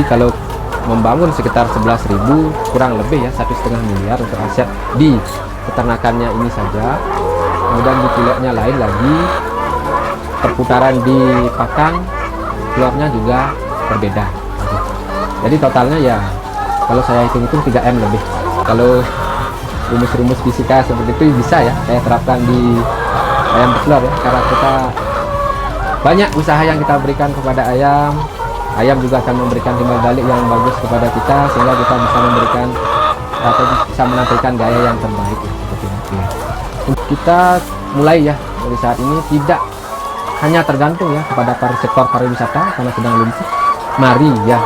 Jadi kalau membangun sekitar 11.000 kurang lebih ya 1,5 miliar untuk aset di peternakannya ini saja. Kemudian di pileknya lain lagi, perputaran di pakan telurnya juga berbeda. Jadi totalnya ya kalau saya hitung-hitung 3M lebih. Kalau rumus-rumus fisika seperti itu bisa ya saya terapkan di ayam petelur ya, karena kita banyak usaha yang kita berikan kepada ayam. Ayam juga akan memberikan timbal balik yang bagus kepada kita, sehingga kita bisa memberikan atau bisa menampilkan gaya yang terbaik seperti itu. Kita mulai ya dari saat ini tidak hanya tergantung ya kepada sektor pariwisata karena sedang lumpuh. Mari ya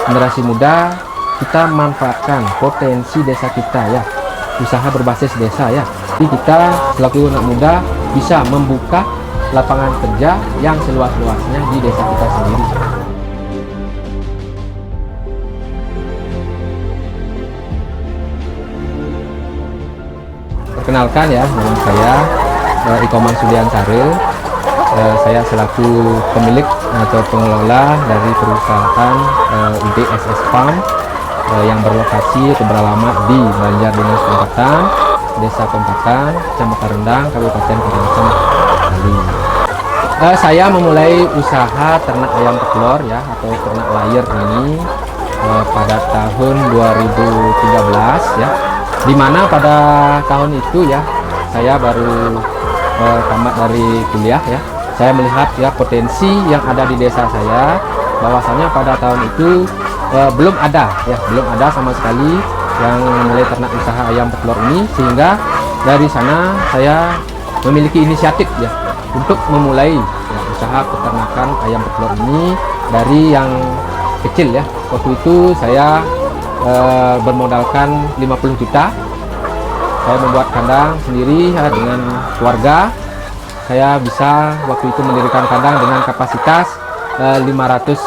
generasi muda kita manfaatkan potensi desa kita ya, usaha berbasis desa ya. Jadi kita selaku anak muda bisa membuka lapangan kerja yang seluas-luasnya di desa kita sendiri. Perkenalkan ya, nama saya Iko Mansudian Saril. Saya selaku pemilik atau pengelola dari perusahaan UDSS Farm yang berlokasi atau beralamat di Banjar Dinas Kompatan, Desa Kompatan, Kecamatan Rendang, Kabupaten Karangasem, Bali. Saya memulai usaha ternak ayam petelur ya atau ternak layer ini pada tahun 2013 ya, dimana pada tahun itu ya saya baru tamat dari kuliah ya. Saya melihat ya potensi yang ada di desa saya, bahwasanya pada tahun itu belum ada sama sekali yang mulai ternak usaha ayam petelur ini, sehingga dari sana saya memiliki inisiatif ya untuk memulai ya, usaha peternakan ayam petelur ini dari yang kecil ya. Waktu itu saya bermodalkan 50 juta. Saya membuat kandang sendiri ya, dengan keluarga. Saya bisa waktu itu mendirikan kandang dengan kapasitas 500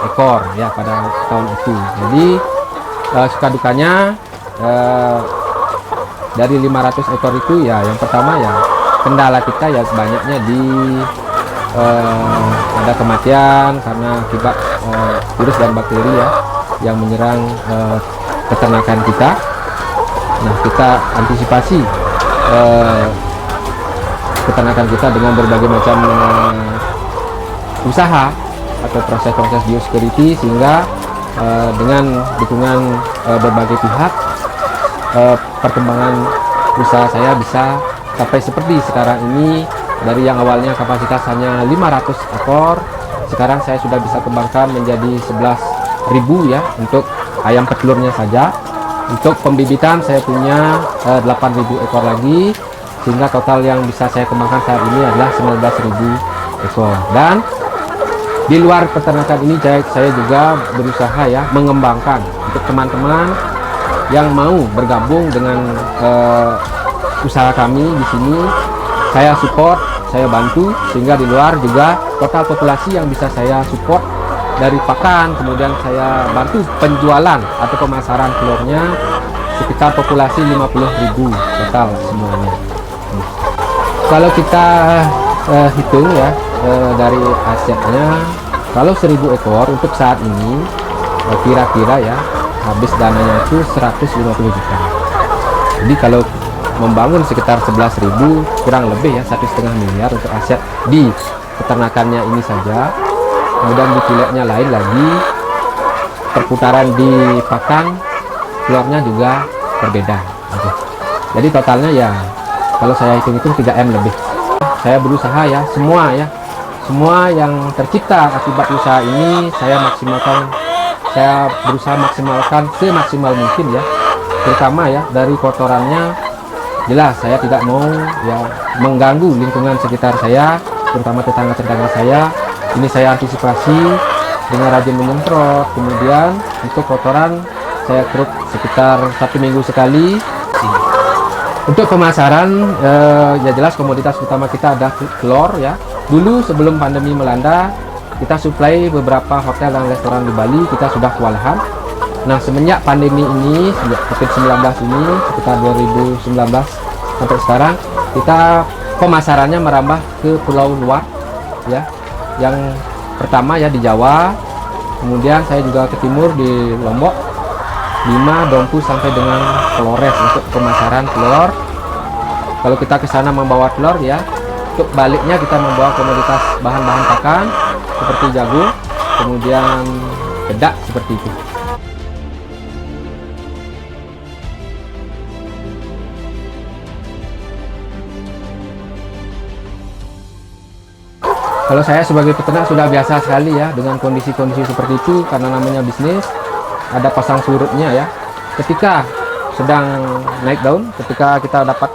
ekor ya pada tahun itu. Jadi suka dukanya dari 500 ekor itu ya, yang pertama ya kendala kita ya banyaknya di ada kematian karena akibat virus dan bakteri ya yang menyerang peternakan kita. Nah, kita antisipasi peternakan kita dengan berbagai macam usaha atau proses-proses biosecurity, sehingga dengan dukungan berbagai pihak perkembangan usaha saya bisa sampai seperti sekarang ini. Dari yang awalnya kapasitas hanya 500 ekor, sekarang saya sudah bisa kembangkan menjadi 11.000 ya untuk ayam petelurnya saja. Untuk pembibitan saya punya 8.000 ekor lagi, sehingga total yang bisa saya kembangkan saat ini adalah 19.000 ekor. Dan di luar peternakan ini saya juga berusaha ya mengembangkan untuk teman-teman yang mau bergabung dengan usaha kami di sini. Saya support, saya bantu, sehingga di luar juga total populasi yang bisa saya support dari pakan, kemudian saya bantu penjualan atau pemasaran telurnya, sekitar populasi 50.000 total semuanya. Kalau kita hitung ya dari asetnya, kalau 1.000 ekor untuk saat ini kira-kira ya habis dananya itu 150 juta. Jadi kalau membangun sekitar 11.000 kurang lebih ya 1,5 miliar untuk aset di peternakannya ini saja. Kemudian di pileknya lain lagi, perputaran di pakan telurnya juga berbeda. Jadi totalnya ya kalau saya hitung-hitung 3M lebih. Saya berusaha ya semua yang tercipta akibat usaha ini saya maksimalkan, saya berusaha maksimalkan semaksimal mungkin ya, terutama ya dari kotorannya. Jelas saya tidak mau ya mengganggu lingkungan sekitar saya, terutama tetangga-tetangga saya. Ini saya antisipasi dengan rajin menyemprot. Kemudian untuk kotoran saya keruk sekitar 1 minggu sekali. Untuk pemasaran ya jelas komoditas utama kita ada telur ya. Dulu sebelum pandemi melanda, kita suplai beberapa hotel dan restoran di Bali, kita sudah kewalahan. Nah, semenjak pandemi ini, sejak COVID-19 ini sekitar 2019 sampai sekarang, kita pemasarannya merambah ke pulau luar ya. Yang pertama ya di Jawa, Kemudian saya juga ke timur di Lombok, Bima, Dompu sampai dengan Flores untuk pemasaran telur. Kalau kita ke sana membawa telur ya, untuk baliknya kita membawa komoditas bahan-bahan pakan seperti jagung, kemudian kedak seperti itu. Kalau saya sebagai peternak sudah biasa sekali ya dengan kondisi-kondisi seperti itu, karena namanya bisnis, ada pasang surutnya ya. Ketika sedang naik daun, ketika kita dapat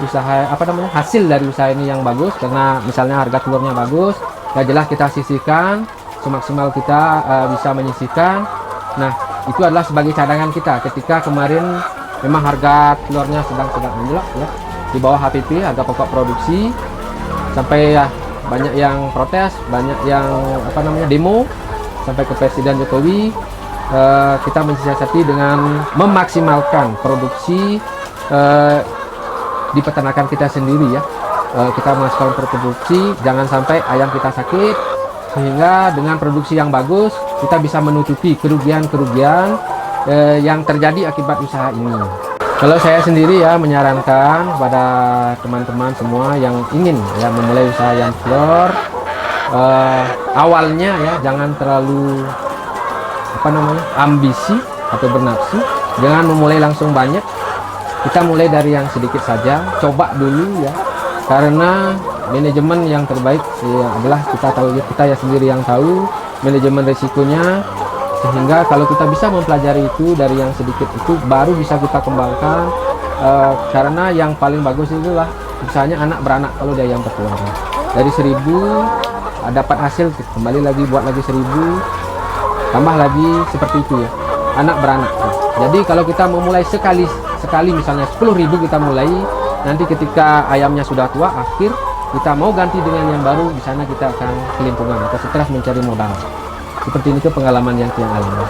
usaha hasil dari usaha ini yang bagus, karena misalnya harga telurnya bagus, ya jelas kita sisihkan semaksimal kita bisa menyisihkan. Nah, itu adalah sebagai cadangan kita ketika kemarin memang harga telurnya sedang anjlok ya, di bawah HPP, harga pokok produksi, sampai ya banyak yang protes, banyak yang demo sampai ke Presiden Jokowi. Kita mensiasati dengan memaksimalkan produksi di peternakan kita sendiri ya. Kita masukkan produksi, jangan sampai ayam kita sakit, sehingga dengan produksi yang bagus kita bisa menutupi kerugian-kerugian yang terjadi akibat usaha ini. Kalau saya sendiri ya menyarankan kepada teman-teman semua yang ingin ya memulai usaha ayam telur, awalnya ya jangan terlalu ambisi atau bernafsu, jangan memulai langsung banyak. Kita mulai dari yang sedikit saja, coba dulu ya, karena manajemen yang terbaik ya adalah kita ya sendiri yang tahu manajemen risikonya. Sehingga kalau kita bisa mempelajari itu dari yang sedikit itu, baru bisa kita kembangkan, karena yang paling bagus itulah misalnya anak beranak. Kalau dia yang petelur dari 1000 dapat hasil, kembali lagi buat lagi 1000, tambah lagi seperti itu ya, anak beranak. Jadi kalau kita memulai sekali misalnya 10.000 kita mulai, nanti ketika ayamnya sudah tua akhir, kita mau ganti dengan yang baru, di sana kita akan kelimpungan atau stres mencari modal. Seperti ini pengalaman yang kita alami.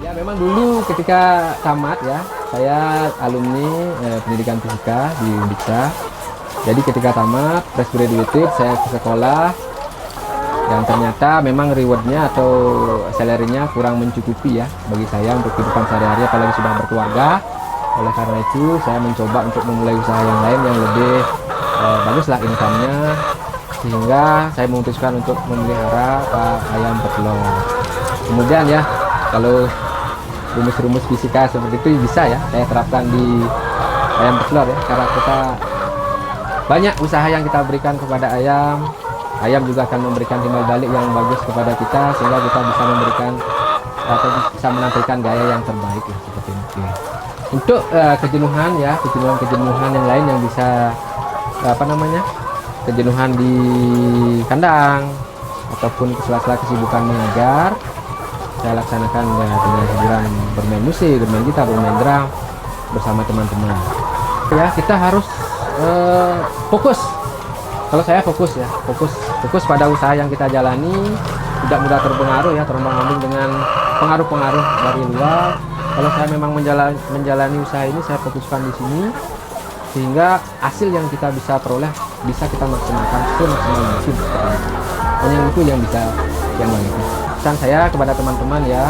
Ya memang dulu ketika tamat ya, saya alumni pendidikan fisika di Undiksa. Jadi ketika tamat, fresh graduated, saya ke sekolah. Dan ternyata memang rewardnya atau salary-nya kurang mencukupi ya bagi saya untuk kehidupan sehari-hari, apalagi sudah berkeluarga. Oleh karena itu saya mencoba untuk memulai usaha yang lain yang lebih baguslah income-nya, sehingga saya memutuskan untuk memelihara ayam petelur. Kemudian ya, kalau rumus-rumus fisika seperti itu bisa ya saya terapkan di ayam petelur ya, karena kita banyak usaha yang kita berikan kepada ayam. Ayam juga akan memberikan timbal balik yang bagus kepada kita, sehingga kita bisa memberikan atau bisa menampilkan gaya yang terbaik ya, seperti itu. Untuk kejenuhan ya, kejenuhan yang lain yang bisa kejenuhan di kandang ataupun sela-sela kesibukan mengajar, saya laksanakan ya dengan hiburan bermain musik, bermain gitar, bermain drum bersama teman-teman. Ya kita harus fokus. Kalau saya fokus pada usaha yang kita jalani, tidak mudah terpengaruh ya, terombang-ambing dengan pengaruh-pengaruh dari luar. Kalau saya memang menjalani usaha ini, saya fokuskan di sini, sehingga hasil yang kita bisa peroleh bisa kita maksimalkan semaksimal mungkin. Hanya itu yang bisa yang baik. Pesan saya kepada teman-teman ya,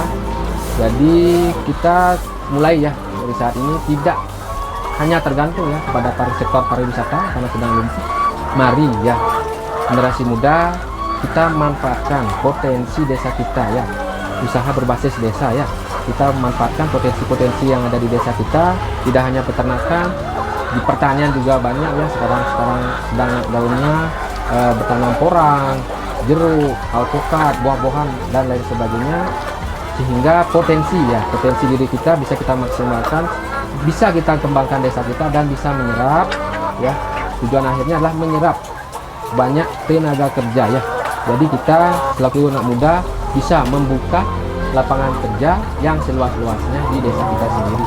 jadi kita mulai ya dari saat ini tidak hanya tergantung ya kepada sektor pariwisata karena sedang lumpuh. Mari ya generasi muda kita manfaatkan potensi desa kita ya, usaha berbasis desa ya, kita manfaatkan potensi-potensi yang ada di desa kita. Tidak hanya peternakan, di pertanian juga banyak ya, sekarang sedang daunnya bertanam porang, jeruk, alpukat, buah-buahan dan lain sebagainya, sehingga potensi diri kita bisa kita maksimalkan, bisa kita kembangkan desa kita dan bisa menyerap ya. Tujuan akhirnya adalah menyerap banyak tenaga kerja ya. Jadi kita selaku anak muda bisa membuka lapangan kerja yang seluas-luasnya di desa kita sendiri.